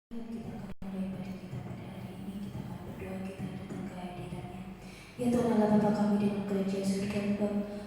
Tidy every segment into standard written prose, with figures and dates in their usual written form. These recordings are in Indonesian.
Kita akan mulai ibadah kita pada hari ini. Kita akan berdoa, kita datang ke hadirat-Nya. Ya Tuhan Allah Bapa kami dengan kerajaan surga,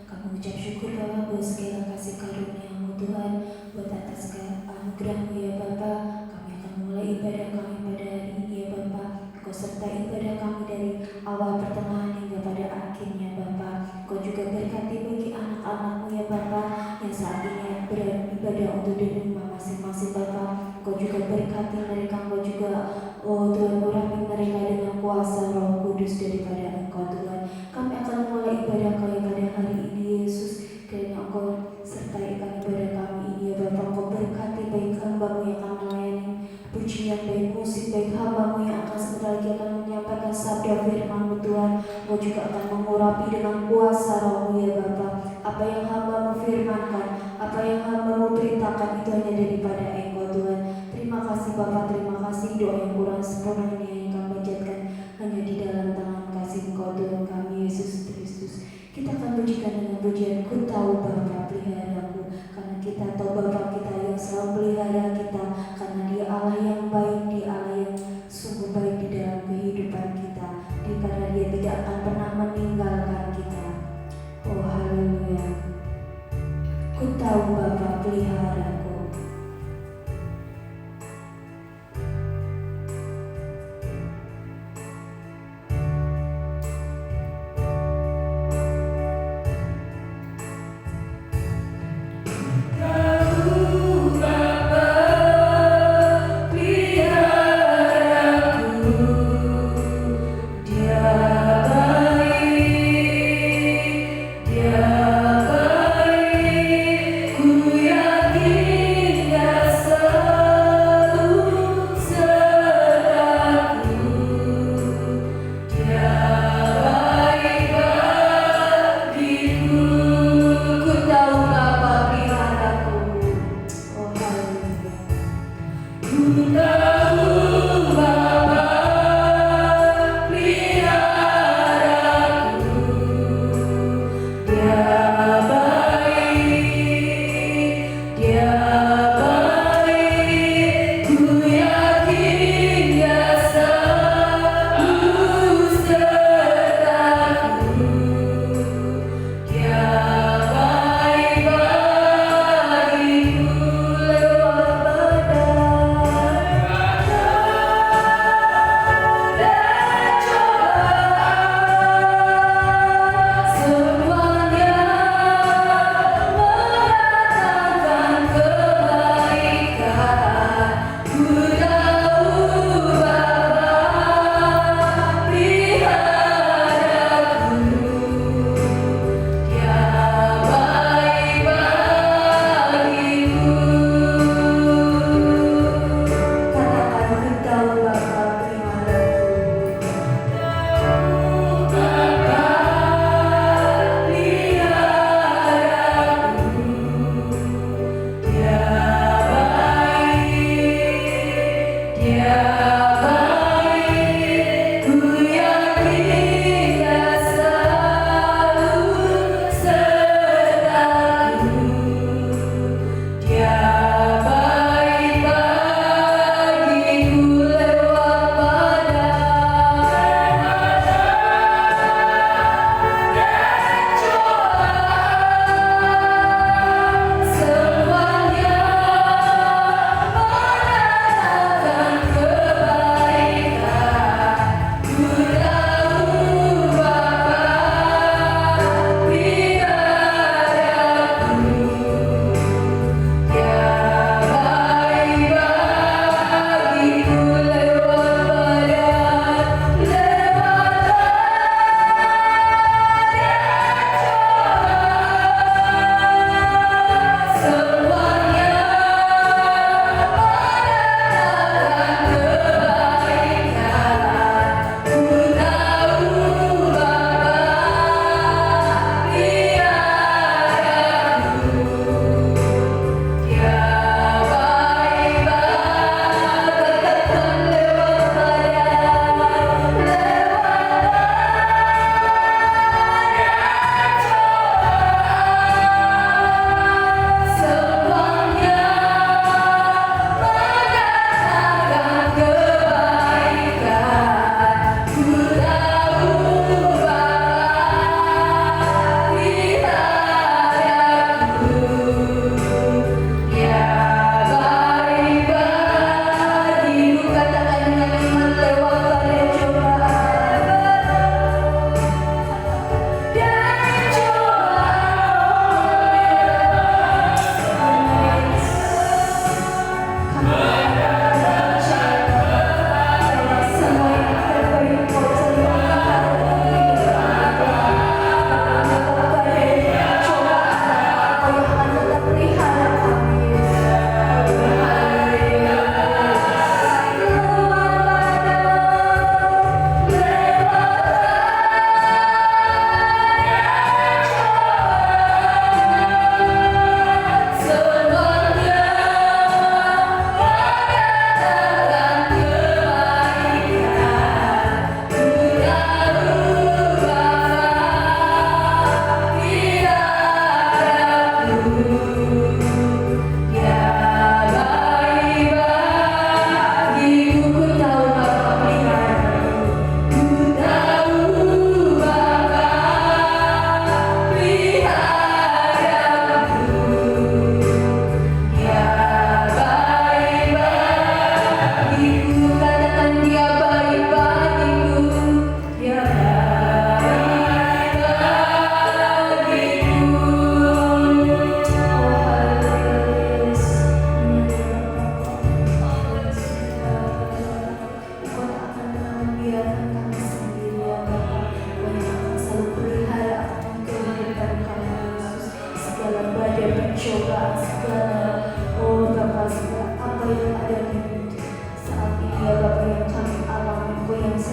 kami ucap syukur Bapa buat segala kasih karunia-Mu Tuhan, buat atas anugerah-Mu ya Bapa. Kami akan mulai ibadah kami pada hari ini ya Bapa. Kau sertai ibadah kami dari awal pertengahan hingga pada akhirnya Bapa. Kau juga berkati bagi anak-anak-Mu ya Bapa yang saat ini beribadah untuk di rumah masing-masing Bapa. Kau juga berkati mereka, Kau juga Tuhan urapi mereka dengan kuasa Roh Kudus daripada Engkau Tuhan. Kami akan mulai ibadah kami pada hari ini Yesus. Kiranya Engkau sertai ibadah kami ini ya Bapa. Engkau berkati baik hamba-Mu yang akan melayani pujian, baik musik, baik hamba-Mu yang akan sebentar lagi akan menyampaikan sabda firman-Mu Tuhan. Engkau juga akan mengurapi dengan kuasa Roh-Mu ya Bapa. Apa yang hamba-Mu firmankan, apa yang hamba-Mu beritakan itu hanya daripada Engkau Tuhan. Terima kasih Bapa, terima kasih. Doa yang kurang sempurna yang kami panjatkan hanya di dalam tangan kasih Engkau Tuhan kami Yesus Kristus. Kita akan pujikan dengan pujian Ku tahu Bapa peliharaku, karena kita tahu Bapa kita yang selalu pelihara kita, karena Dia Allah yang baik, Dia Allah yang sungguh baik di dalam kehidupan kita, karena Dia tidak akan pernah meninggalkan kita. Oh haleluya. Ku tahu Bapa peliharaku.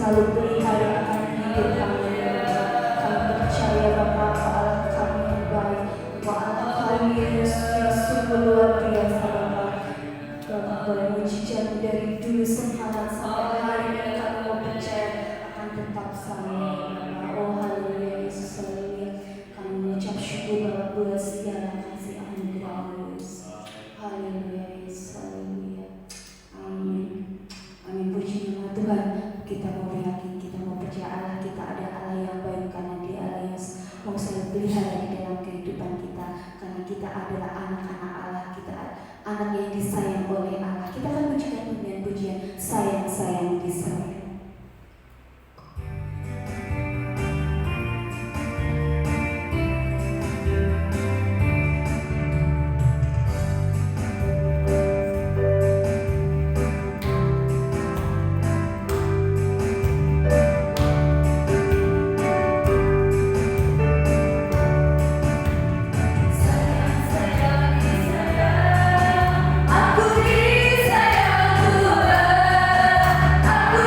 selalu pelihara akan hidup kami ya Bapa. Kami percaya Bapa Allah kami yang baik, bahwa Allah kami yang sungguh luar biasa Bapa. Bapa boleh mujizat dari dulu sekarang sampai hari ini kami mau percaya akan tetap sama ya Bapa. Oh haleluya Yesus, haleluya. Kami mengucap syukur Bapa buat segala kasih anugerah Yesus. Haleluya Yesus, haleluya. Amin. Amin. Puji nama Tuhan. Kita mau yakin, kita mau percaya Allah kita ada Allah yang baik, karena Dia Allah yang mau selalu pelihara di dalam kehidupan kita, karena kita adalah anak-anak Allah, kita anak yang disayang oleh Allah. Kita akan pujikan dengan pujian sayang-sayang disayang. Aku disayang Tuhan, aku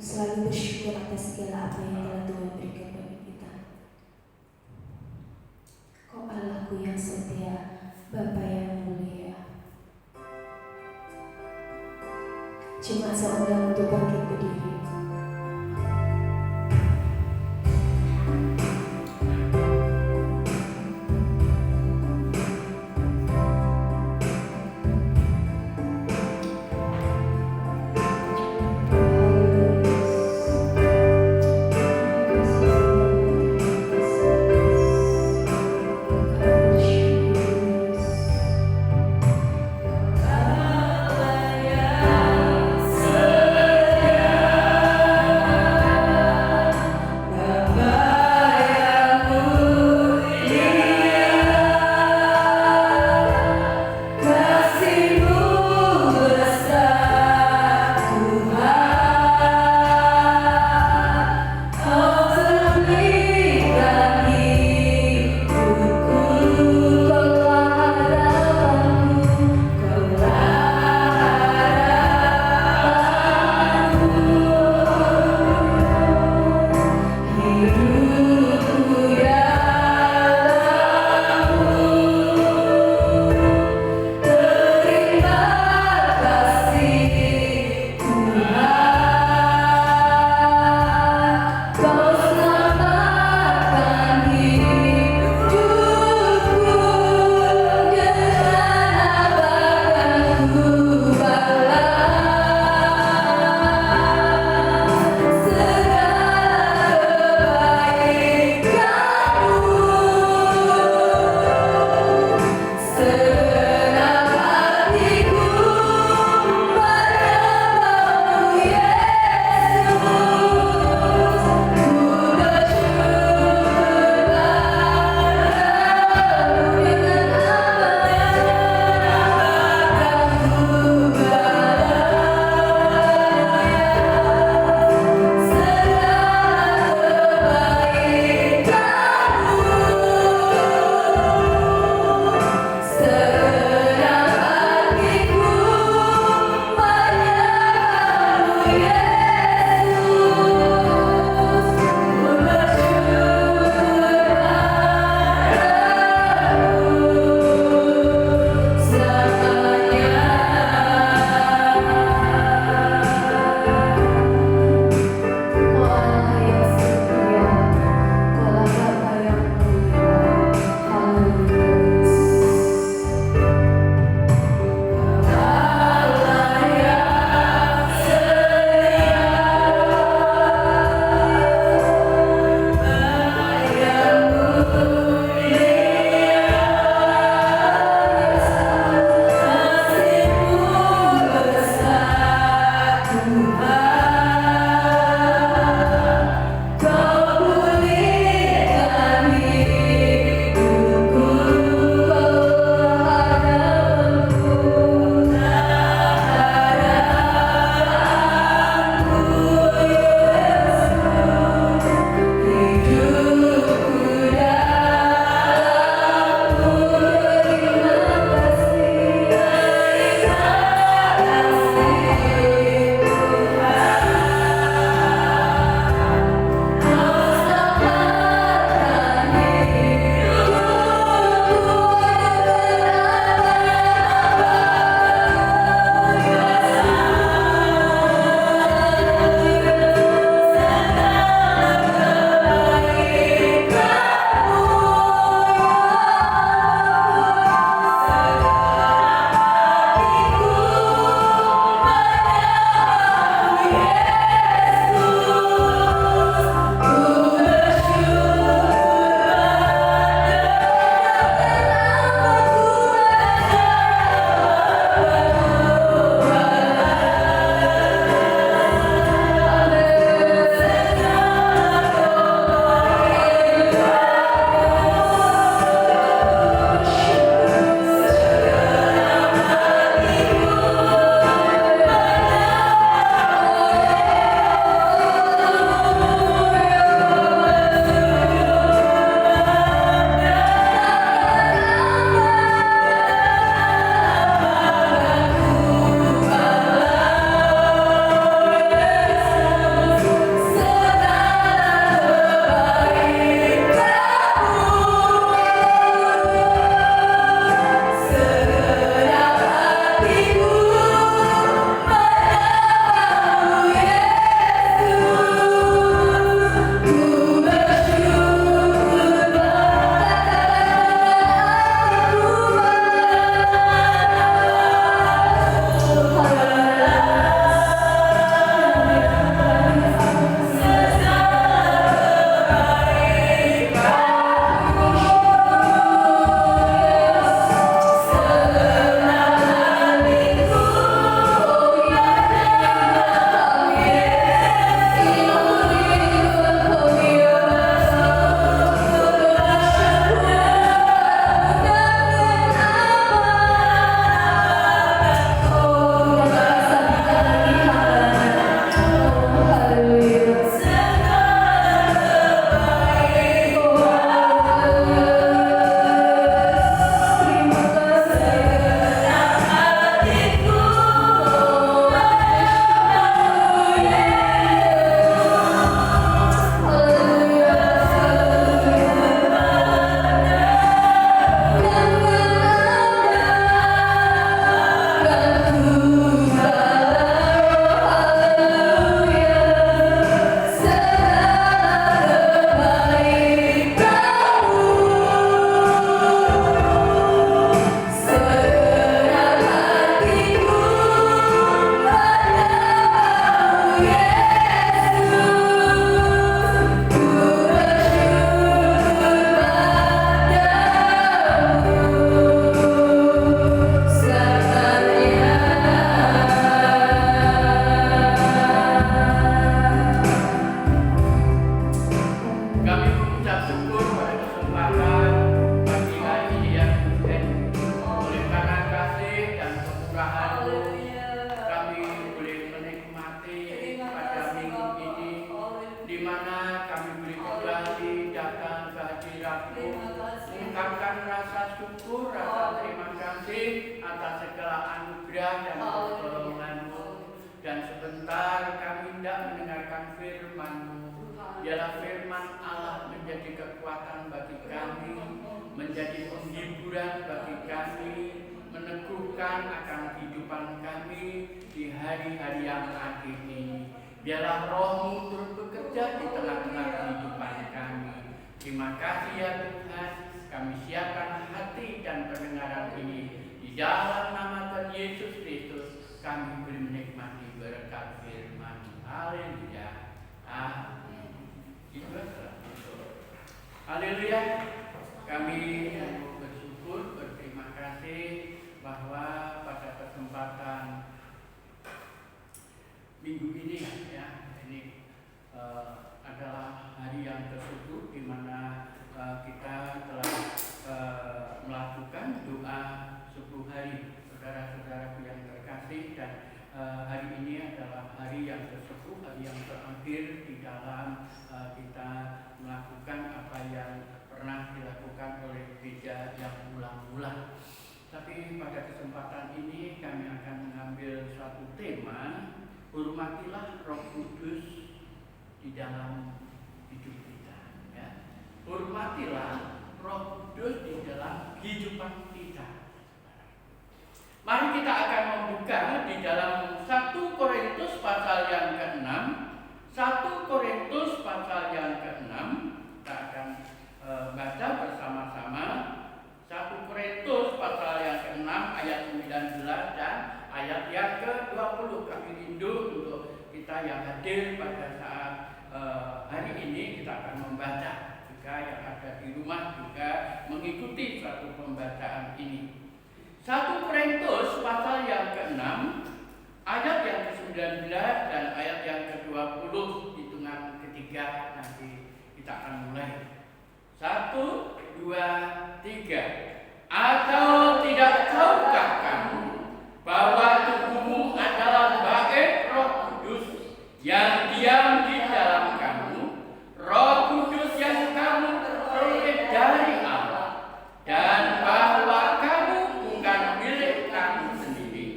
selalu bersyukur atas segala apa yang telah Tuhan berikan bagi kita. Kau Allahku yang setia, Bapa yang mulia. Cuma seorang untuk bangkit berdiri. hendak mendengarkan firman-Mu. Biarlah firman Allah menjadi kekuatan bagi kami, menjadi penghiburan bagi kami, meneguhkan akan kehidupan kami di hari-hari yang akhir ini. Biarlah Roh-Mu turut bekerja di tengah-tengah kehidupan kami. Terima kasih ya Tuhan, kami siapkan hati dan pendengaran ini. Di dalam nama Tuhan Yesus Kristus, kami boleh menikmati berkat firman. Haleluya. Amin. Haleluya. Kami bersyukur, berterima kasih bahwa pada kesempatan minggu ini ini adalah hari yang ke-10 di mana kita telah melakukan doa 10 hari, saudara-saudaraku yang terkasih, dan hari ini adalah hari yang ke-10, hari yang terakhir di dalam kita melakukan apa yang pernah dilakukan oleh gereja yang ulang-ulang. Tapi pada kesempatan ini kami akan mengambil suatu tema, hormatilah Roh Kudus di dalam hidup kita. Ya. Hormatilah Roh Kudus di dalam kehidupan kita. Mari kita akan membuka di dalam 1 Korintus pasal yang ke-6. 1 Korintus pasal yang ke-6. Kita akan baca bersama-sama 1 Korintus pasal yang ke-6 ayat 19 dan ayat yang ke-20. Kami rindu untuk kita yang hadir pada saat hari ini, kita akan membaca. Jika yang ada di rumah juga mengikuti suatu pembacaan ini. 1 Korintus pasal yang ke-6 ayat yang ke-19 dan ayat yang ke-20, hitungan ketiga nanti kita akan mulai. 1, 2, 3. Atau tidak tahukah kamu bahwa tubuhmu adalah bait Roh Kudus yang diam di dalam kamu, Roh Kudus yang kamu peroleh dari Allah, dan bahwa kamu bukan milik kamu sendiri,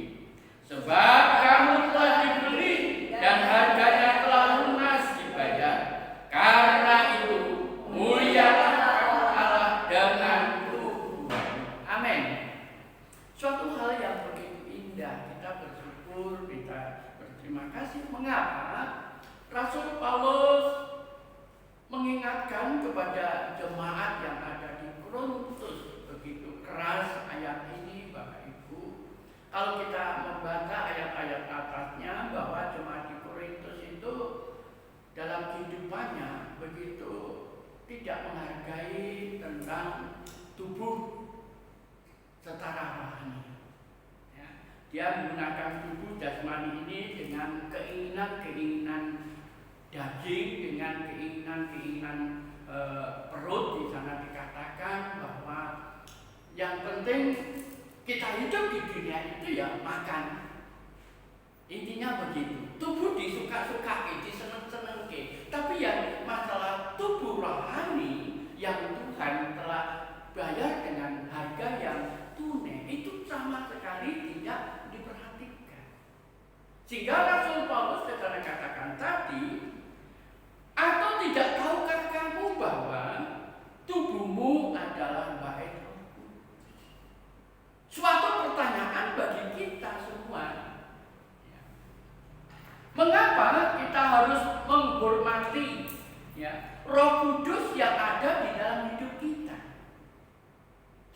sebab kamu telah dibeli dan harganya telah lunas dibayar. Karena itu mulialah Allah dengan tubuhmu. Amin. Suatu hal yang begitu indah, kita bersyukur, kita berterima kasih. Mengapa Rasul Paulus mengingatkan kepada jemaat yang ada di Korintus begitu keras ayat ini, Bapak Ibu? Kalau kita membaca ayat-ayat atasnya, bahwa jemaat di Korintus itu dalam kehidupannya begitu tidak menghargai tentang tubuh secara rohani. Ya, dia menggunakan tubuh jasmani ini dengan keinginan-keinginan daging, dengan keinginan-keinginan perut. Di sana dikatakan bahwa yang penting kita hidup di dunia itu ya makan. Intinya begitu. Tubuh disuka-sukai, diseneng-senengke. Tapi yang masalah tubuh rohani yang Tuhan telah bayar dengan harga yang tunai, itu sama sekali tidak diperhatikan. Sehingga Rasul Paulus secara katakan tadi, atau tidak tahukah kamu bahwa tubuhmu adalah bait Roh Kudus? Suatu pertanyaan bagi kita semua. Mengapa kita harus menghormati Roh Kudus yang ada di dalam hidup kita?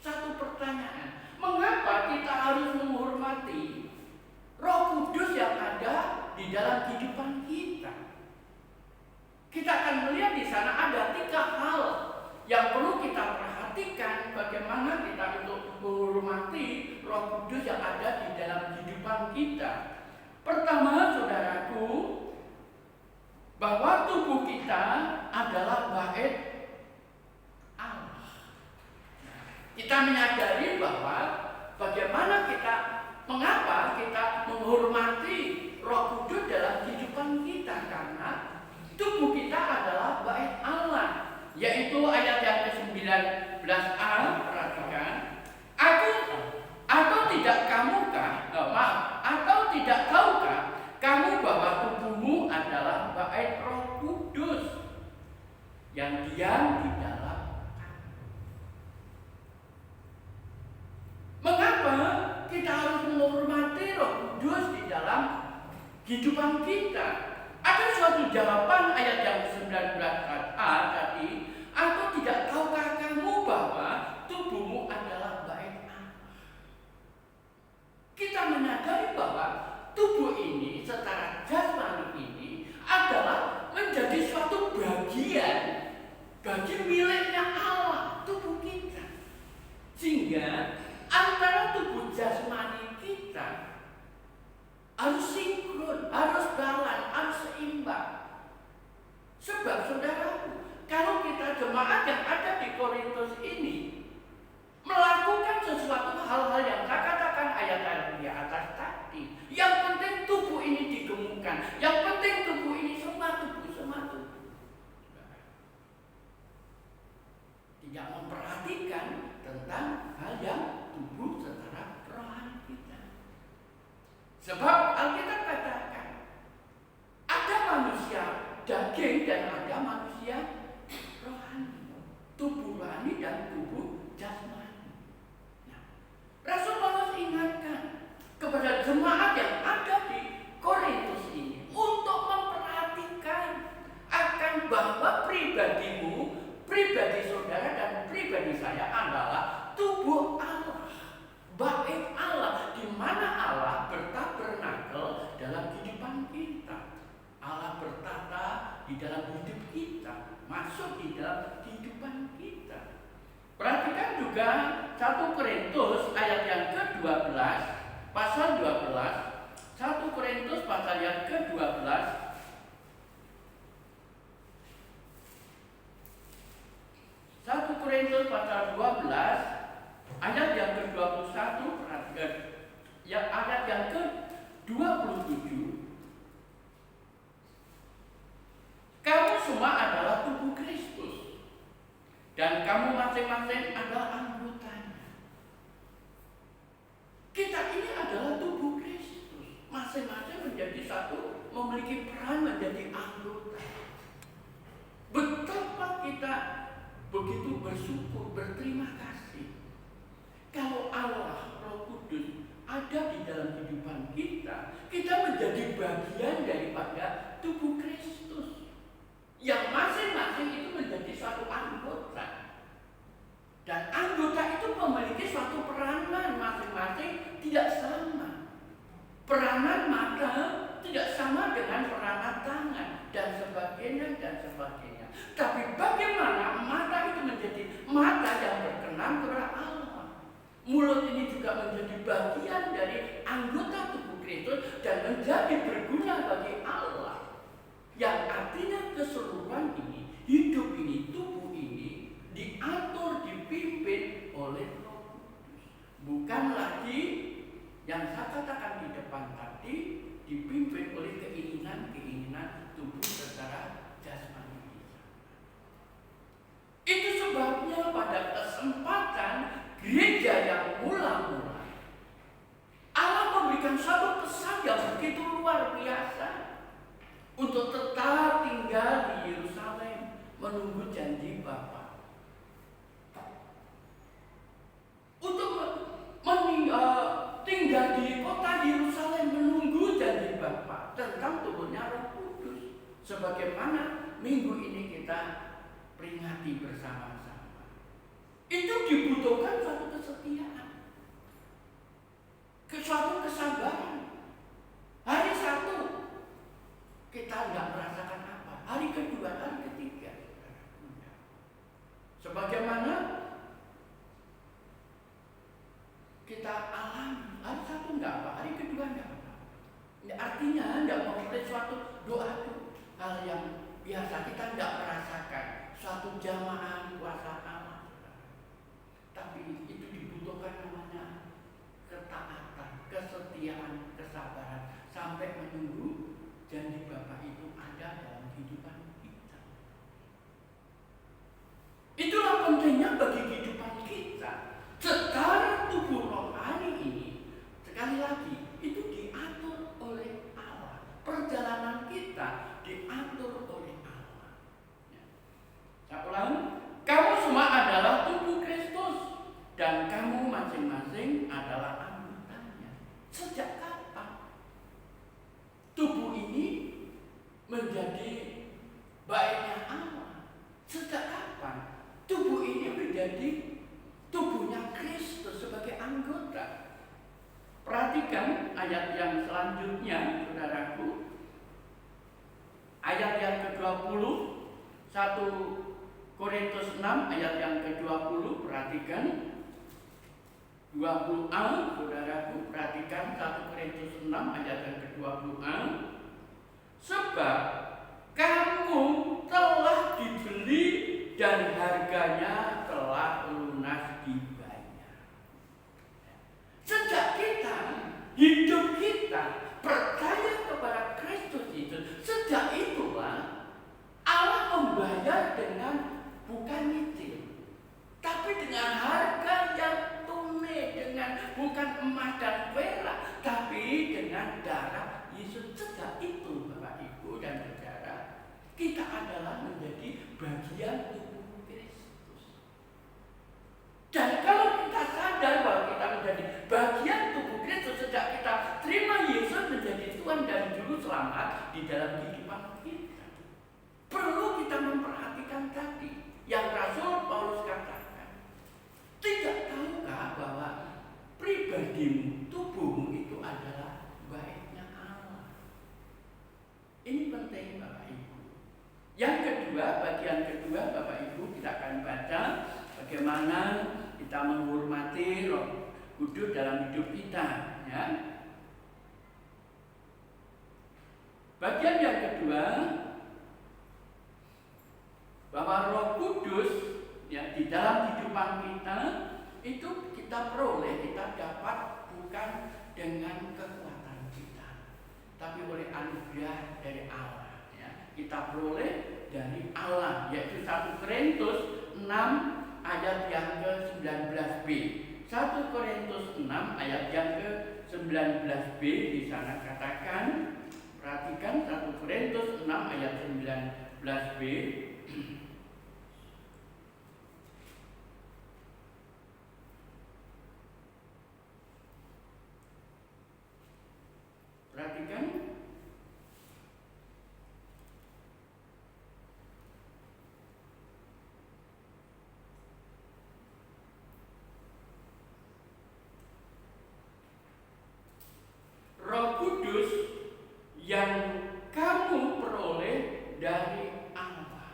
Satu pertanyaan, mengapa kita harus menghormati Roh Kudus yang ada di dalam kehidupan kita? Kita akan melihat di sana ada 3 hal yang perlu kita perhatikan bagaimana kita untuk menghormati Roh Kudus yang ada di dalam kehidupan kita. Pertama, saudaraku, bahwa tubuh kita adalah bait Allah. Kita menyadari bahwa mengapa kita menghormati Roh Kudus dalam kehidupan kita, karena tubuh kita adalah bait Allah, yaitu ayat yang ke-19a, perhatikan. Atau tidak tahukah kamu bait Roh Kudus yang diam di dalam kami. Mengapa kita harus menghormati Roh Kudus di dalam kehidupan kita? Ada suatu jawaban ayat yang 19a tadi. Atau tidak tahukah kamu bahwa tubuhmu adalah bait Allah? Kita menyadari bahwa tubuh ini secara jasmani ini adalah menjadi suatu bagian bagi miliknya Allah, tubuh kita. Sehingga antara tubuh jasmani kita harus sinkron, harus balance, harus seimbang. Sebab saudaraku, kalau kita jemaat yang ada di Korintus ini melakukan sesuatu hal-hal yang saya katakan ayat-ayat di atas tadi, yang penting tubuh ini digemukkan, yang penting tubuh ini semua tubuh. Tidak memperhatikan tentang hal yang tubuh secara rohani kita. Sebab Alkitab katakan ada manusia daging dan ada manusia rohani, tubuh rohani dan tubuh jasmani. Nah, Rasul Paulus ingatkan kepada jemaat yang ada di Korintus ini untuk memperhatikan akan bahwa pribadimu, pribadi saudara dan pribadi saya adalah tubuh Allah, bait Allah, di mana Allah bertabernakel dalam kehidupan kita. Allah bertata di dalam hidup kita, masuk di dalam kehidupan kita. Perhatikan juga 1 Korintus ayat yang ke-12, pasal 12. 1 Korintus pasal yang ke-12. 1 Korintus pasal 12 ayat yang ke-21, perhatikan. Ya, ayat yang ke-27. Kamu semua adalah tubuh Kristus dan kamu masing-masing adalah anggotanya. Kita ini adalah tubuh Kristus, masing-masing menjadi satu, memiliki peran menjadi anggota. Betapa kita begitu bersyukur, berterima kasih kalau Allah Roh Kudus ada di dalam kehidupan kita. Kita menjadi bagian daripada tubuh Kristus yang masing-masing itu menjadi satu anggota. Dan anggota itu memiliki suatu peranan masing-masing tidak sama. Peranan mata tidak sama dengan peranan tangan dan sebagainya dan sebagainya. Tapi bagaimana mata itu menjadi mata yang berkenan kepada Allah. Mulut ini juga menjadi bagian dari anggota tubuh Kristus dan menjadi berguna bagi Allah. Yang artinya keseluruhan ini, hidup ini, tubuh ini diatur, dipimpin oleh Roh Kudus. Bukan lagi yang saya katakan di depan tadi dipimpin oleh keinginan-keinginan tubuh secara jasmani. Itu sebabnya pada kesempatan gereja yang mula-mula Allah memberikan satu pesan yang begitu luar biasa untuk tetap tinggal di Yerusalem menunggu janji Bapa. Untuk tinggal di kota Yerusalem menunggu janji Bapa tentang turunnya Roh Kudus. Sebagaimana minggu ini kita peringati bersama-sama. Itu dibutuhkan suatu kesetiaan, suatu kesabaran. Hari satu kita nggak merasakan apa, hari kedua, hari ketiga. Sebagaimana kita alami, hari satu nggak apa, hari kedua nggak apa. Ini artinya nggak memperoleh suatu doa itu hal yang biasa, kita nggak merasakan suatu jamaah kuasa Allah. Tapi itu dibutuhkan namanya ketaatan, kesetiaan, kesabaran sampai menunggu janji Bapa itu ada dalam kehidupan kita. Itulah pentingnya bagi kehidupan kita. Secara tubuh rohani ini, sekali lagi, itu diatur oleh Allah. Perjalanan kita diatur menjadi baiknya Allah. Sejak kapan tubuh ini menjadi tubuhnya Kristus sebagai anggota? Perhatikan ayat yang selanjutnya, saudaraku. Ayat yang ke-20, 1 Korintus 6 ayat yang ke-20, perhatikan. 20a, saudaraku, perhatikan 1 Korintus 6 ayat yang ke-20a. Sebab kamu telah dibeli dan harganya telah lunas dibayar. Sejak kita, hidup kita percaya kepada Kristus itu, sejak itulah Allah membayar dengan bukan nyicil, tapi dengan harga yang tunai, dengan bukan emas dan perak, tapi dengan darah Yesus. Sejak itu, Bapak Ibu dan saudara, kita adalah menjadi bagian tubuh Kristus. Dan kalau kita sadar bahwa kita menjadi bagian tubuh Kristus, sejak kita terima Yesus menjadi Tuhan dan Juru Selamat di dalam kehidupan kita, perlu kita memperhatikan tadi yang Rasul Paulus katakan. Tidak tahukah bahwa pribadimu, tubuhmu itu adalah baiknya Allah? Ini penting, Bapak Ibu. Yang kedua, bagian kedua, Bapak Ibu, kita akan baca bagaimana kita menghormati Roh Kudus dalam hidup kita, ya. Bagian yang kedua, bahwa Roh Kudus ya di dalam kehidupan kita itu kita peroleh, kita dapat bukan dengan kekuatan kita, tapi oleh anugerah dari Allah, ya. Kita peroleh dari Allah, yaitu 1 Korintus 6 ayat yang ke-19b. 1 Korintus 6 ayat yang ke-19b di sana katakan, perhatikan 1 Korintus 6 ayat 19b. Perhatikan. Roh Kudus yang kamu peroleh dari Allah.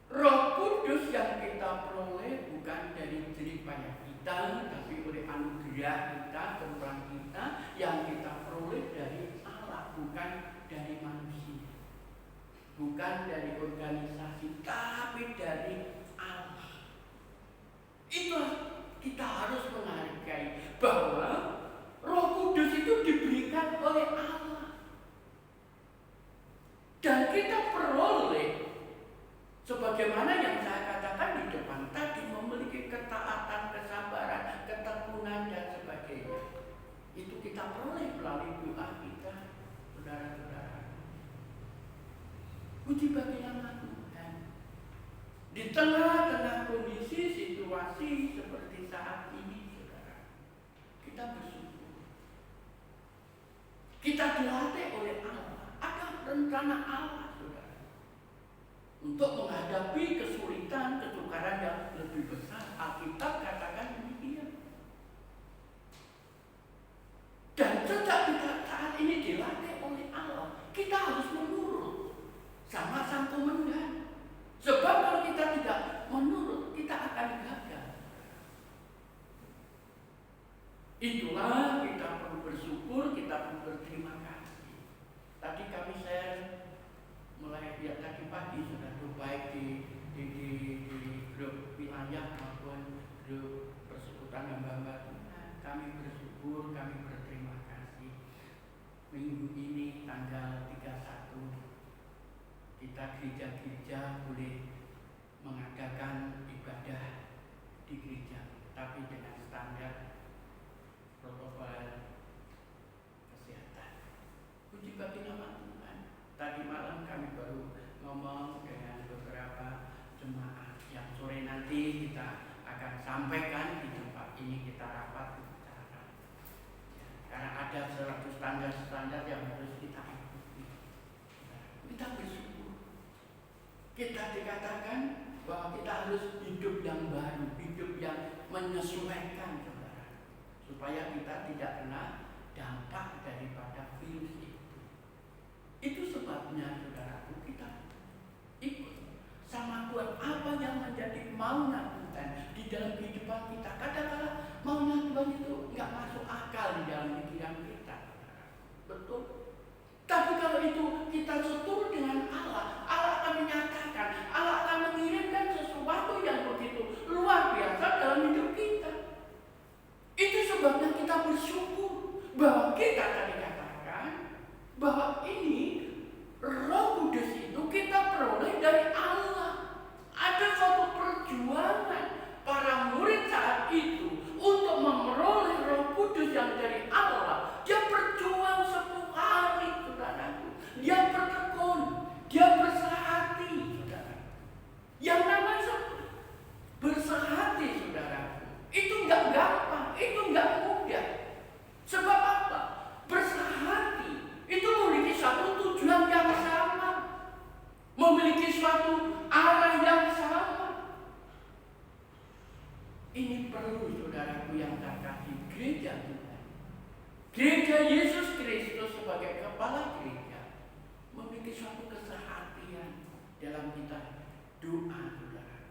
Roh Kudus yang kita peroleh bukan dari jerih payah kita, tapi oleh anugerah kita, kemurahan kita yang kita peroleh dari Allah, bukan dari manusia, bukan dari organisasi, tapi dari Allah. Itulah kita harus menghargai bahwa Roh Kudus itu diberikan oleh Allah, dan kita peroleh sebagaimana yang saya katakan di depan tadi, memiliki ketaatan, kesabaran, ketekunan dan sebagainya. Itu kita peroleh melalui doa kita, saudara-saudara. Puji bagi nama Tuhan. Di tengah-tengah kondisi situasi seperti saat ini, saudara, kita bersyukur. Kita dilatih oleh Allah. Ada rencana Allah, saudara, untuk menghadapi kesulitan, kesukaran yang lebih besar. Alkitab katakan demikian. Dan sejak kita saat ini dilatih oleh Allah, kita harus menurut sama Sang Komandan. Sebab kalau kita tidak menurut, kita akan gagal. Itulah kita perlu bersyukur, kita perlu berterima kasih. Tadi kami share mulai tadi pagi sudah baik di grup wilayah maupun grup persekutuan hamba-hamba Tuhan. Kami bersyukur, kami berterima kasih. Minggu ini tanggal 31 kita gereja-gereja boleh mengadakan ibadah di gereja, tapi dengan standar protokol kesehatan. Puji bagi nama Tuhan. Tadi malam kami baru ngomong dengan beberapa jemaat yang sore nanti kita akan sampaikan di tempat ini, kita rapat bicara. Karena ada suatu standar-standar yang harus kita ikuti. Kita dikatakan bahwa kita harus hidup yang baru, hidup yang menyesuaikan, saudara, supaya kita tidak kena dampak daripada virus itu. Itu sebabnya, saudaraku, kita ikut sama Tuhan apa yang menjadi maunya Tuhan di dalam kehidupan kita. Kadang-kadang maunya Tuhan itu nggak masuk akal di dalam pikiran kita, betul. Tapi kalau itu kita setur dengan Allah, Allah akan menyatakan, Allah akan mengirimkan sesuatu yang begitu luar biasa dalam hidup kita. Itu sebabnya kita bersyukur bahwa kita tadi katakan bahwa ini Roh Kudus itu kita peroleh dari Allah. Ada suatu perjuangan para murid saat itu untuk memperoleh Roh Kudus yang dari Allah. Dia berjuang 10 hari, saudaraku. Dia bertekun, dia berserah hati, saudara. Yang namanya berserah hati, saudaraku, itu enggak gampang, itu enggak mudah. Sebab apa? Berserah hati itu memiliki satu tujuan yang sama, memiliki suatu arah yang sama. Ini perlu, saudaraku yang terkasih, gereja Tuhan, gereja Yesus Kristus sebagai kepala gereja memiliki suatu kesehatian dalam kita doa, saudara.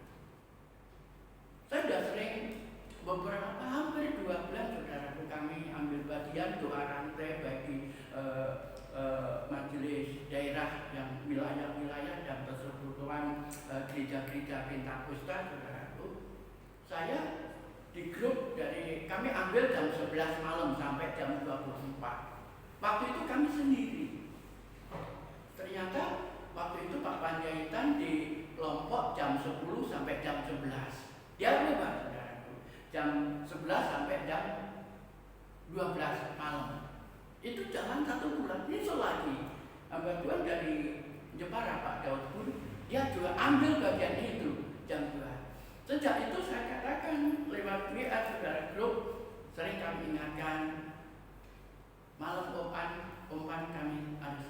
Saya sudah sering hampir 2 bulan, saudaraku, kami ambil bagian doa rantai bagi majelis daerah yang wilayah-wilayah dan persekutuan gereja-gereja Pentakosta, saudaraku. Saya di grup dari kami ambil jam 11 malam sampai jam 24. Waktu itu kami sendiri. Ternyata waktu itu Pak Panjaitan di Lombok jam 10 sampai jam 11. Dia bebas, saudaraku. Jam 11 sampai jam 12 malam. Itu jalan 1 bulan. Ini lagi hamba Tuhan dari Jepara, Pak Daud pun, dia juga ambil bagian itu jam 2. Sejak itu saya katakan lewat WA, saudara, grup sering kami ingatkan, malam umpan kami harus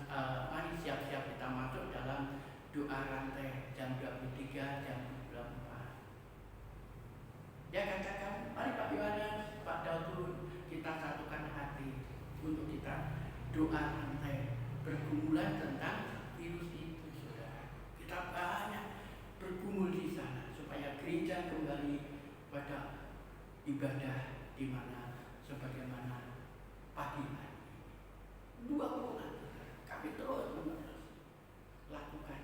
mari siap-siap kita masuk dalam doa rantai jam 23, jam 24. Dia katakan, mari Pak Yohanes, Pak Daud, kita satukan hati untuk kita doa rantai bergumulan tentang virus itu, saudara. Kita banyak bergumul di sana supaya gereja kembali pada ibadah di mana sebagaimana pagi hari. 2 bulan kami terus menerus lakukan,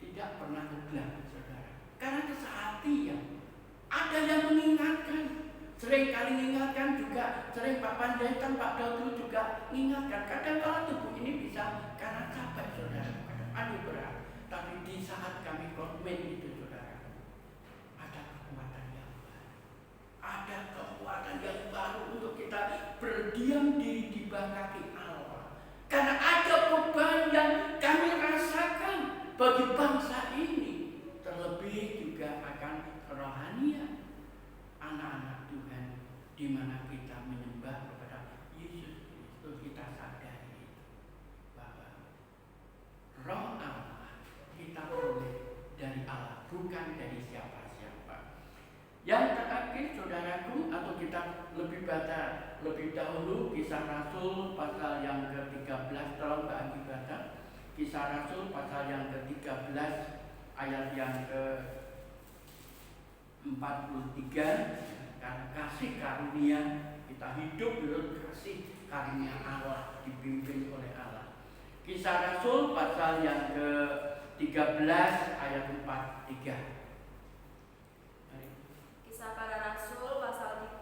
tidak pernah lelah, saudara, karena kesehatian. Ada yang mengingatkan, sering kali mengingatkan juga, sering Pak Panjaitan, Pak Daud juga mengingatkan. Kadang kalau tubuh ini bisa karena capek, saudara, aduh berat. Tapi di saat kami komitmen itu, saudara, ada kekuatan yang baru. Ada kekuatan yang baru untuk kita berdiam diri di bawah kaki Allah. Karena ada beban yang kami rasakan bagi bangsa ini. Terlebih juga akan kerohanian anak-anak Tuhan, di mana kita menyembah kepada Yesus Kristus. Kita sadari bahwa Roh Allah kita peroleh dari Allah, bukan dari siapa-siapa. Yang terakhir, saudaraku, atau kita lebih baca lebih dahulu Kisah Rasul pasal yang ke-13, tolong Mbak Anggi baca Kisah Rasul pasal yang ke-13 ayat yang ke-43. Karena kasih karunia, kita hidup menurut kasih karunia Allah, dipimpin oleh Allah. Kisah Rasul pasal yang ke-13 ayat 43. Kisah Para Rasul pasal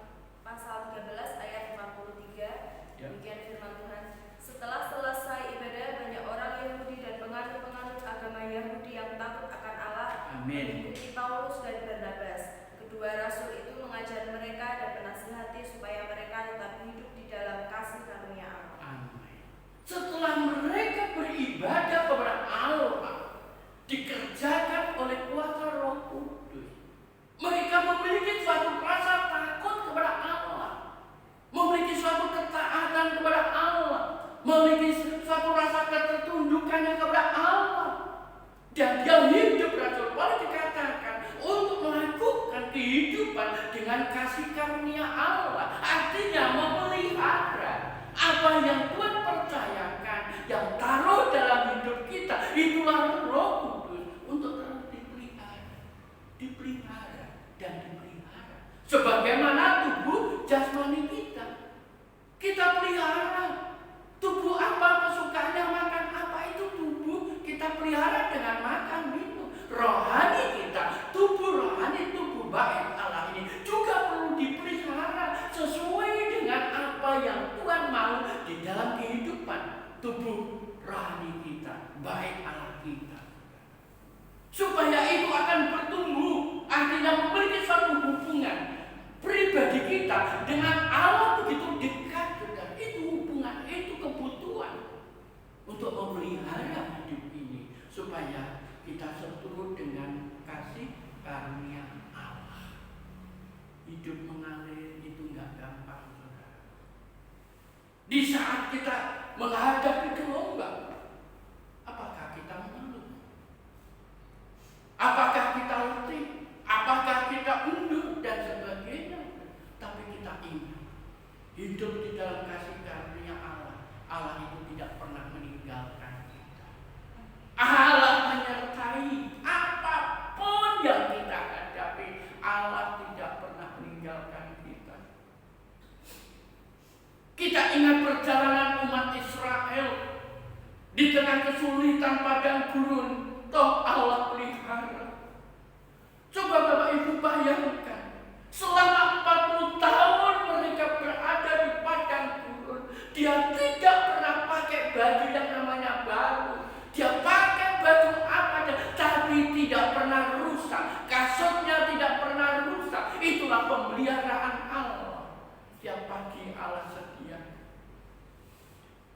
13 ayat 43. Demikian firman Tuhan. Setelah selesai ibadah, banyak orang Yahudi dan penganut-penganut agama Yahudi yang takut akan Allah mengikuti Paulus dan Barnabas. Kedua rasul itu mengajar mereka dan menasihati supaya mereka tetap hidup di dalam kasih karunia Allah. Amin. Setelah mereka beribadah kepada Allah, dikerjakan oleh kuasa Roh Kudus, mereka memiliki suatu rasa takut kepada Allah, memiliki suatu ketaatan kepada Allah, memiliki suatu rasa ketertundukannya kepada Allah. Dan yang hidup, Rasul Paulus dikatakan untuk melakukan kehidupan dengan kasih karunia Allah. Artinya memelihara apa yang Tuhan percayakan, yang taruh dalam hidup kita. Itulah Roh Kudus untuk terus dipelihara dan dipelihara. Sebagaimana tubuh jasmani kita, kita pelihara. Tubuh apa kesukaannya, makan apa, itu tubuh kita pelihara dengan makan minum. Rohani kita, tubuh rohani, tubuh baik Allah ini juga perlu dipelihara sesuai dengan apa yang Tuhan mau di dalam kehidupan tubuh rohani kita, baik Allah kita. Supaya itu akan bertumbuh, artinya memiliki suatu hubungan pribadi kita dengan Allah begitu dekat. Itu hubungan, itu kebutuhan untuk memelihara hidup ini supaya kita seturut dengan kasih karunia Allah. Hidup mengalir itu nggak gampang, saudara. Di saat kita menghadapi gelombang, apakah kita mengeluh? Apakah kita letih? Apakah kita undur dan sebagainya? Tapi kita ingat, hidup di dalam kasih karunia Allah. Allah itu tidak pernah meninggalkan kita. Allah menyertai apapun yang kita hadapi. Allah tidak pernah meninggalkan kita. Kita ingat perjalanan umat Israel di tengah kesulitan padang gurun. Toh Allah pelihara. Coba Bapak Ibu bayangkan, selama 40 tahun mereka berada di padang gurun. Dia tidak pernah pakai baju yang namanya baru. Dia pakai baju apa aja, tapi tidak pernah rusak. Kasurnya tidak pernah rusak. Itulah pemeliharaan Allah. Setiap pagi Allah sedia.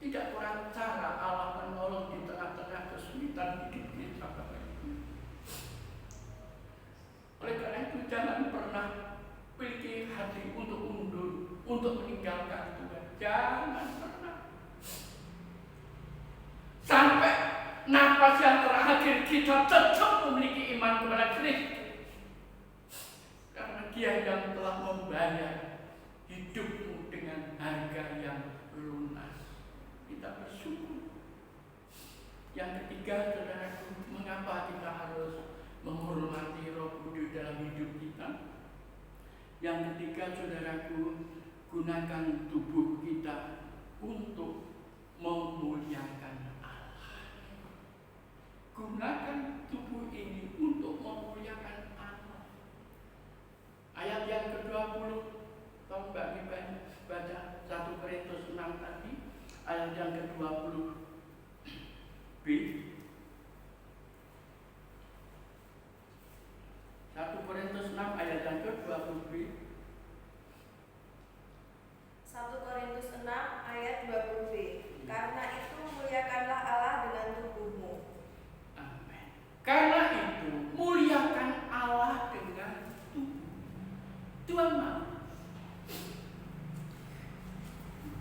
Tidak kurang cara Allah menolong di tengah-tengah kesulitan hidup kita. Oleh karena itu jangan pernah memiliki hati untuk undur, untuk meninggalkan Tuhan. Jangan pernah. Sampai nafas yang terakhir kita tetap memiliki iman kepada Kristus. Karena Dia yang telah membayar hidupmu dengan harga yang lunas. Kita bersyukur. Yang ketiga, saudaraku, mengapa kita harus menghormati Roh Kudus dalam hidup kita? Yang ketiga, saudaraku, gunakan tubuh kita untuk memuliakan Allah. Gunakan tubuh ini untuk memuliakan Allah. Ayat yang ke-20, kalau Mbak Giba baca 1 Korintus 6 tadi, ayat yang ke-20b. 1 Korintus 6 ayat yang ke-20b. 1 Korintus 6 ayat 20b. Karena itu muliakanlah Allah dengan tubuhmu. Amin. Karena itu muliakan Allah dengan tubuh. Tuhan mau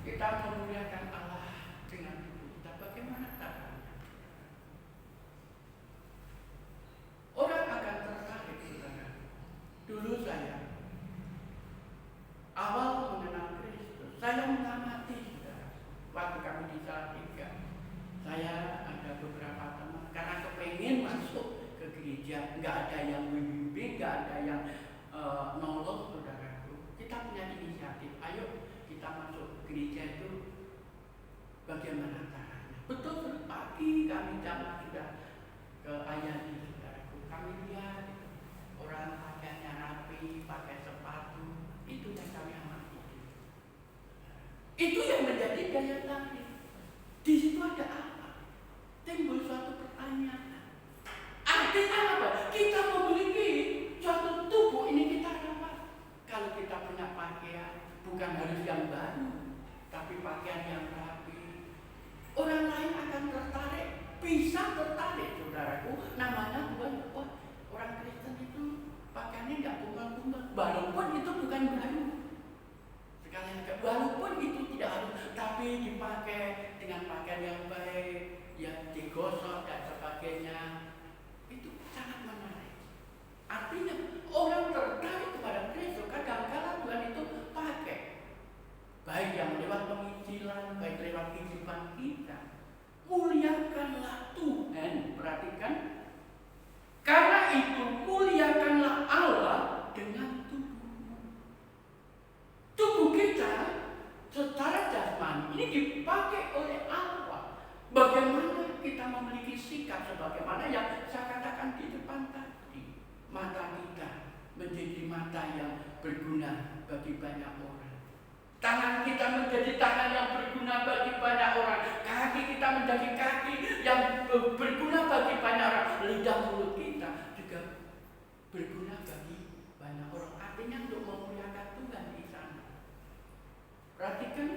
kita memuliakan Allah dengan tubuh kita. Bagaimana caranya? Orang akan tertarik. Dulu saya awal mengenal Kristus, saya mengamati, saudara. Waktu kami di Salatiga, saya ada beberapa teman karena kepengen masuk ke gereja, nggak ada yang membimbing, nggak ada yang nolong, saudaraku. Kita punya inisiatif, ayo kita masuk ke gereja itu. Bagaimana caranya? Betul, pagi kami jamaah sudah ke Ayani, saudaraku. Kami lihat orang pakaiannya rapi, pakai sepatu, itu yang kami amati. Itu yang menjadi daya tarik. Di situ ada apa? Timbul suatu pertanyaan. Artinya apa? Kita memiliki suatu tubuh ini kita dapat. Kalau kita punya pakaian, bukan harus yang baru, tapi pakaian yang rapi. Orang lain akan tertarik, bisa tertarik, saudaraku. Namanya bukan orang Kristen itu pakaiannya nggak kumpul-kumpul, walaupun itu bukan baru. Sekali lagi, walaupun itu tidak harus, tapi dipakai dengan pakaian yang baik, yang digosok dan sebagainya. Itu sangat menarik. Artinya orang tertarik kepada Kristus kadang-kadang Tuhan itu pakai, baik yang lewat penginjilan, baik lewat kehidupan kita. Muliakanlah Tuhan, perhatikan. Karena itu muliakanlah Allah dengan tubuhmu. Tubuh kita secara jasmani ini dipakai oleh Allah. Bagaimana kita memiliki sikap sebagaimana yang saya katakan di depan tadi. Mata kita menjadi mata yang berguna bagi banyak orang. Tangan kita menjadi tangan yang berguna bagi banyak orang. Kaki kita menjadi kaki yang berguna bagi banyak orang. Lidah mulut kita juga berguna bagi banyak orang. Artinya untuk memuliakan Tuhan di sana. Perhatikan,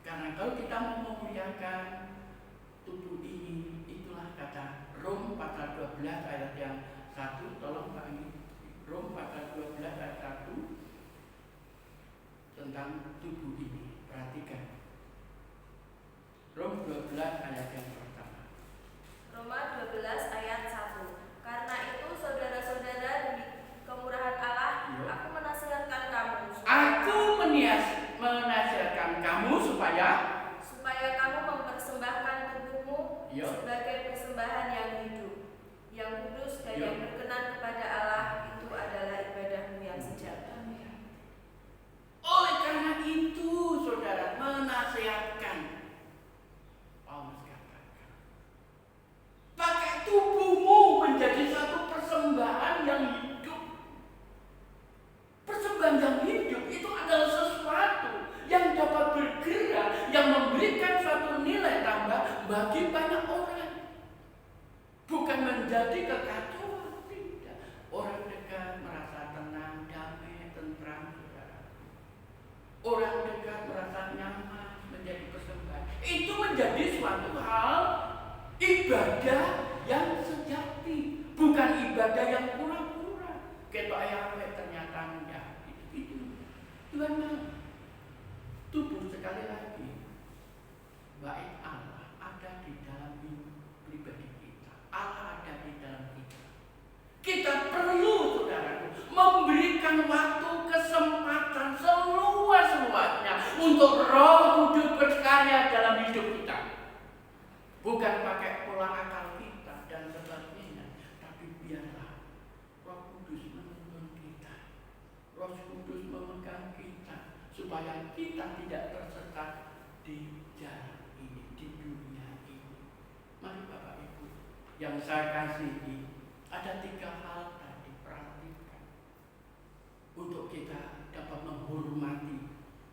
karena kalau kita mau memuliakan tubuh ini, itulah kata Rom pasal 12 ayat yang 1. Tolong Pak ini. Rom pasal 12 ayat 1. Tentang tubuh ini, perhatikan. Rom 12 ayat yang pertama. Roma 12 ayat 1. Karena itu saudara-saudara, demi kemurahan Allah, aku menasihatkan kamu supaya kamu mempersembahkan tubuhmu sebagai persembahan yang hidup, yang kudus dan yang berkenan kepada Allah. Itu adalah ibadahmu yang sejati. Oleh karena itu, saudara, menasihatkan. Paulus katakan, pakai tubuhmu menjadi satu persembahan yang hidup. Persembahan yang hidup itu adalah sesuatu yang dapat bergerak, yang memberikan suatu nilai tambah bagi banyak orang. Bukan menjadi kekacauan, tidak. Orang dekat merasa tenang, damai, tentram. Orang dekat merasa nyaman menjadi persembahan. Itu menjadi suatu hal ibadah yang sejati, bukan ibadah yang pura-pura. Ketok ayam ternyata enggak. Itu Tuhan mau. Tubuh sekali lagi, baik Allah ada di dalam pribadi kita. Allah ada di dalam kita. Kita perlu, saudara, memberikan waktu, kesempatan seluas-luasnya untuk Roh Kudus berkarya dalam hidup kita. Bukan pakai pola akal kita dan sebagainya, tapi biarlah Roh Kudus menuntun kita. Roh Kudus memegang kita supaya kita tidak tersesat di jalan ini, di dunia ini. Mari Bapak Ibu yang saya kasihi, ada 3 hal tadi, perhatikan untuk kita dapat menghormati,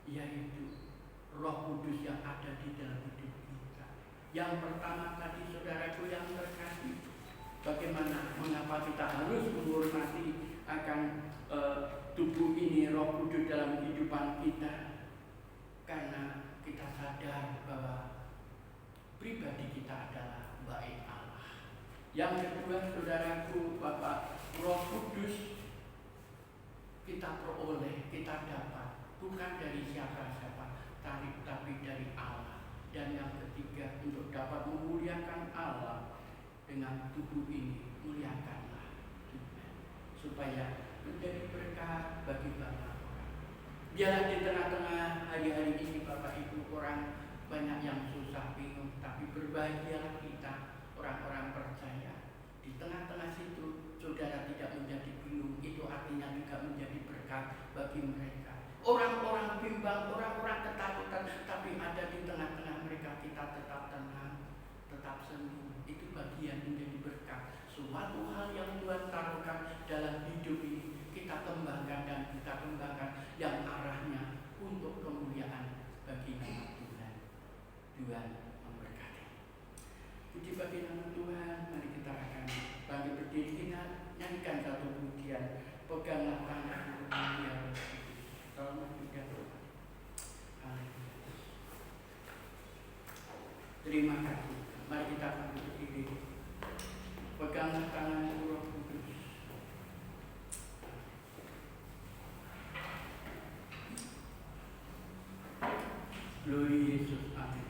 yaitu Roh Kudus yang ada di dalam hidup kita. Yang pertama tadi, saudaraku yang terkasih, bagaimana, mengapa kita harus menghormati akan tubuh ini, Roh Kudus dalam kehidupan kita? Karena kita sadar bahwa pribadi kita adalah baik Allah. Yang kedua, saudaraku, Bapak, Roh Kudus kita peroleh, kita dapat bukan dari siapa-siapa, tapi dari Allah. Dan yang ketiga, untuk dapat memuliakan Allah dengan tubuh ini, muliakanlah Tuhan, supaya menjadi berkah bagi banyak orang. Biarlah di tengah-tengah hari-hari ini, Bapak Ibu, orang banyak yang susah, bingung, tapi berbahagialah kita, orang-orang percaya. Di tengah-tengah situ, saudara tidak menjadi bingung, itu artinya juga menjadi berkat bagi mereka. Orang-orang bimbang, orang-orang ketakutan, tapi ada di tengah-tengah mereka, kita tetap tenang, tetap senyum. Itu bagian menjadi berkat. Suatu hal yang Tuhan taruhkan dalam hidup ini, kita kembangkan dan kita kembangkan yang arahnya untuk kemuliaan bagi nama Tuhan. Tuhan memberkati. Puji bagi nama Tuhan. Mari kita akan bangkit berdiri, kita nyanyikan satu pujian. Peganglah tanganku yang tolong juga. Terima kasih. Mari kita bangkit berdiri. Peganglah tanganku, Roh Kudus. Glory Yesus, amin.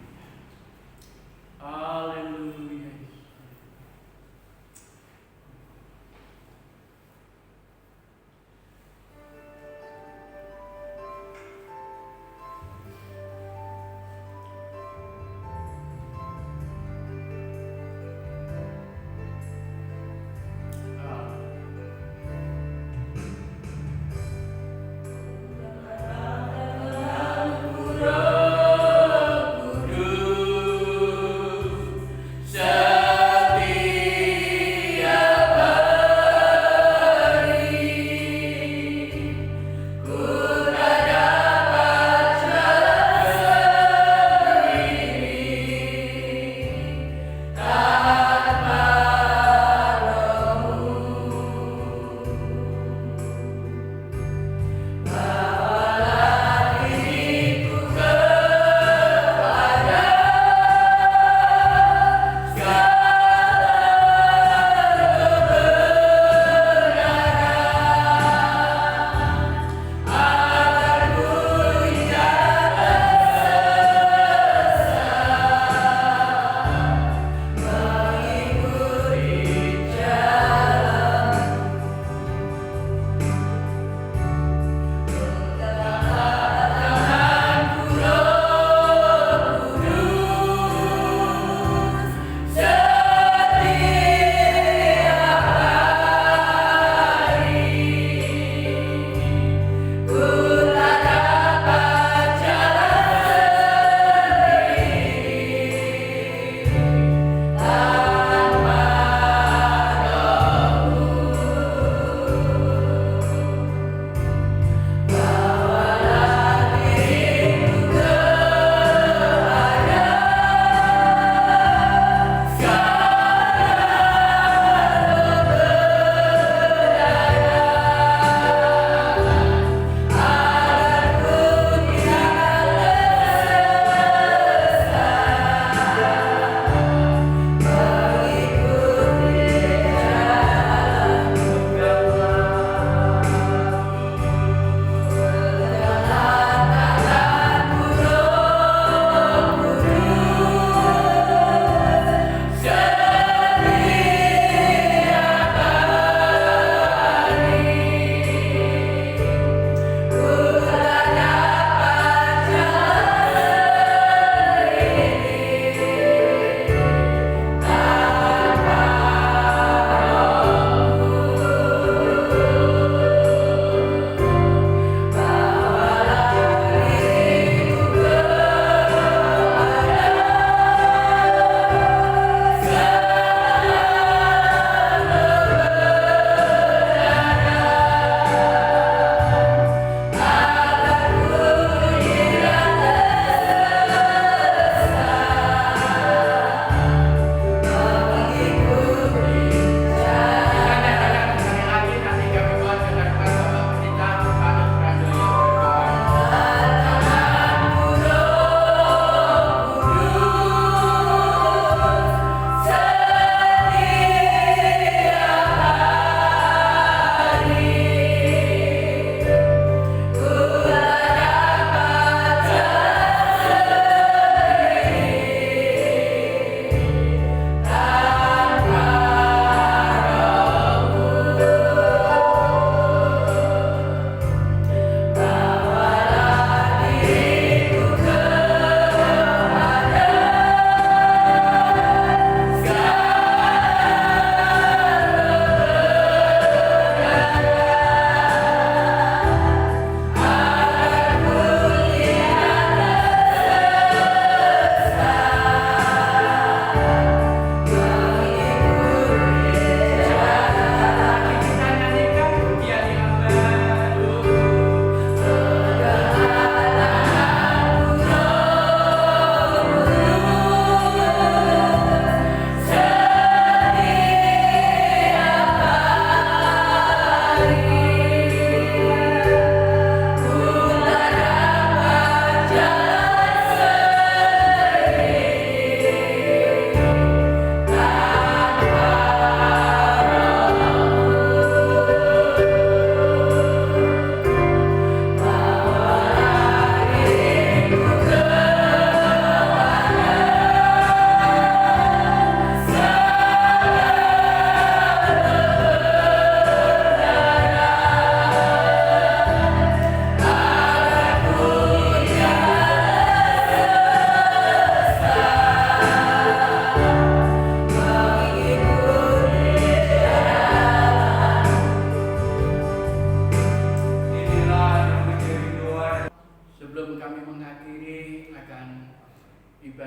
Haleluya.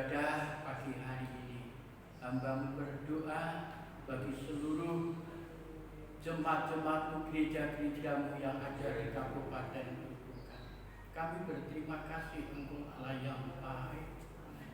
ibadah pagi hari ini. Hamba berdoa bagi seluruh jemaat-jemaatmu, gereja-gerejamu yang ada di Kabupaten Grobogan. Kami berterima kasih Engkau Allah yang baik,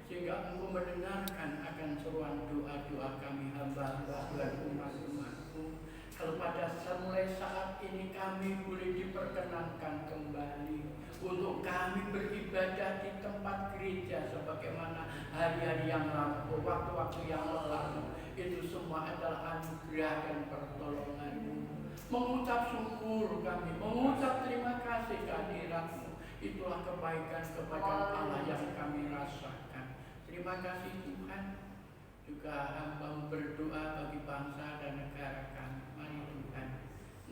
sehingga Engkau mendengarkan akan seruan doa-doa kami hamba-hamba dan umat-umatmu. Kalau pada mulai saat ini kami boleh diperkenankan kembali untuk kami beribadah di tempat gereja sebagaimana hari-hari yang lalu, waktu-waktu yang lalu. Itu semua adalah anugerah dan pertolongan-Mu. Mengucap syukur kami, mengucap terima kasih kehadiran-Mu. Itulah kebaikan-kebaikan Allah yang kami rasakan. Terima kasih Tuhan. Juga hamba berdoa bagi bangsa dan negara kami. Mari Tuhan,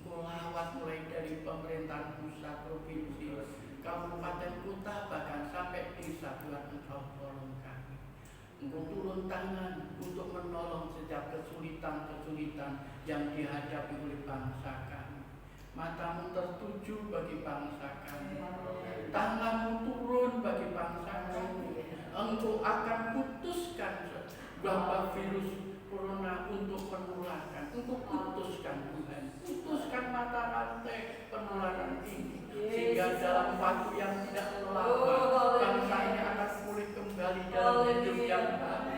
Engkau lawat mulai dari pemerintahan pusat, provinsi, kabupaten, kota, bahkan sampai desa. Tuhan, Engkau tolong kami. Engkau turun tangan untuk menolong setiap kesulitan-kesulitan yang dihadapi oleh bangsa kami. Matamu tertuju bagi bangsa kami. Tanganmu turun bagi bangsa kami. Engkau akan putuskan wabah virus corona untuk penularan, untuk putuskan Tuhan, putuskan mata rantai penularan ini, sehingga dalam waktu yang tidak lama bangsa ini akan pulih kembali dalam hidup yang baru.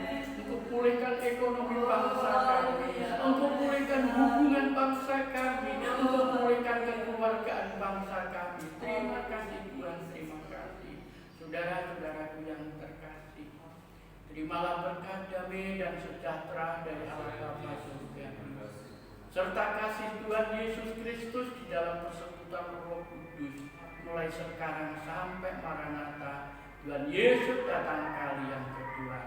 Untuk pulihkan ekonomi bangsa kami, untuk pulihkan hubungan bangsa kami, untuk pulihkan kekeluargaan bangsa kami. Terima kasih Tuhan, terima kasih. Saudara-saudaraku yang terkasih, terimalah berkat damai dan sejahtera dari Allah Bapa surga, serta kasih Tuhan Yesus Kristus di dalam persekutuan Roh Kudus, mulai sekarang sampai Maranatha, Tuhan Yesus datang kali yang kedua.